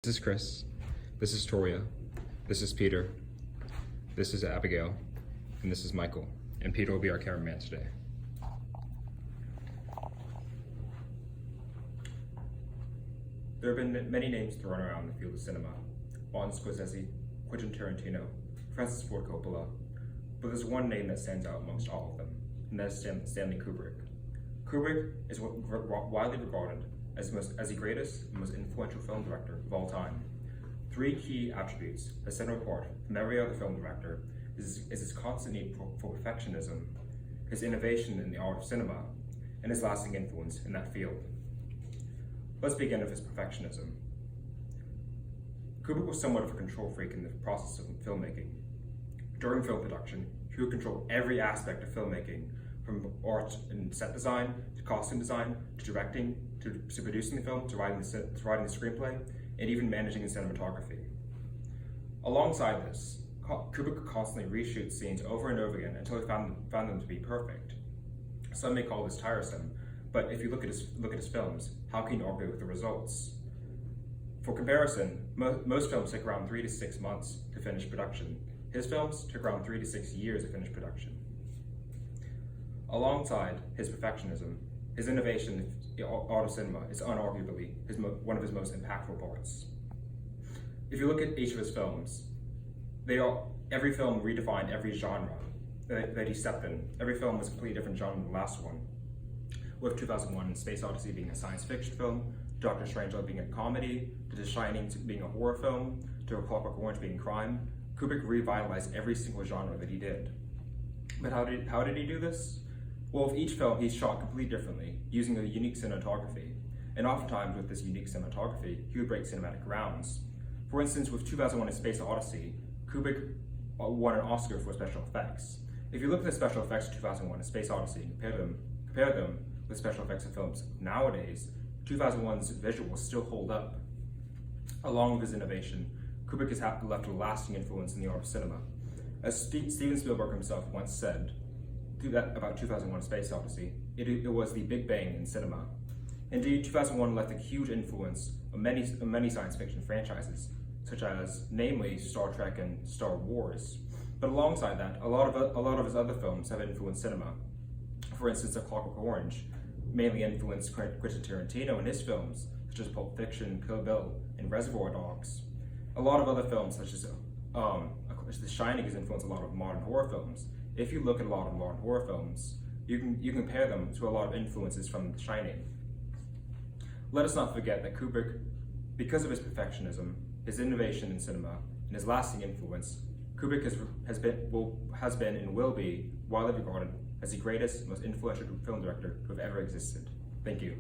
This is Chris. This is Toria. This is Peter. This is Abigail. And this is Michael. And Peter will be our cameraman today. There have been many names thrown around the field of cinema. Martin Scorsese, Quentin Tarantino, Francis Ford Coppola. But there's one name that stands out amongst all of them, and that is Stanley Kubrick. Kubrick is widely regarded as the greatest and most influential film director of all time. Three key attributes that set him apart from every other film director is his constant need for perfectionism, his innovation in the art of cinema, and his lasting influence in that field. Let's begin with his perfectionism. Kubrick was somewhat of a control freak in the process of filmmaking. During film production, he would control every aspect of filmmaking, from art and set design, to costume design, to directing, to producing the film, to writing the screenplay, and even managing the cinematography. Alongside this, Kubrick could constantly reshoot scenes over and over again until he found them to be perfect. Some may call this tiresome, but if you look at his films, how can you argue with the results? For comparison, most films take around 3 to 6 months to finish production. His films took around 3 to 6 years to finish production. Alongside his perfectionism, his innovation in the art of cinema is unarguably one of his most impactful parts. If you look at each of his films, every film redefined every genre that he stepped in. Every film was a completely different genre than the last one, with 2001 Space Odyssey being a science fiction film, Doctor Strangelove being a comedy, to The Shining being a horror film, to A Clockwork Orange being crime. Kubrick revitalized every single genre that he did. But how did he do this? Well, with each film, he's shot completely differently, using a unique cinematography. And oftentimes with this unique cinematography, he would break cinematic grounds. For instance, with 2001 A Space Odyssey, Kubrick won an Oscar for special effects. If you look at the special effects of 2001 A Space Odyssey and compare them with special effects of films nowadays, 2001's visuals still hold up. Along with his innovation, Kubrick has left a lasting influence in the art of cinema. As Steven Spielberg himself once said about 2001 Space Odyssey, it was the Big Bang in cinema. Indeed, 2001 left a huge influence on many science fiction franchises, such as, namely, Star Trek and Star Wars. But alongside that, a lot of his other films have influenced cinema. For instance, A Clockwork Orange mainly influenced Quentin Tarantino in his films, such as Pulp Fiction, Kill Bill, and Reservoir Dogs. A lot of other films, such as The Shining, has influenced a lot of modern horror films. If you look at a lot of modern horror films, you can compare them to a lot of influences from The Shining. Let us not forget that Kubrick, because of his perfectionism, his innovation in cinema, and his lasting influence, Kubrick has been and will be widely regarded as the greatest, most influential film director to have ever existed. Thank you.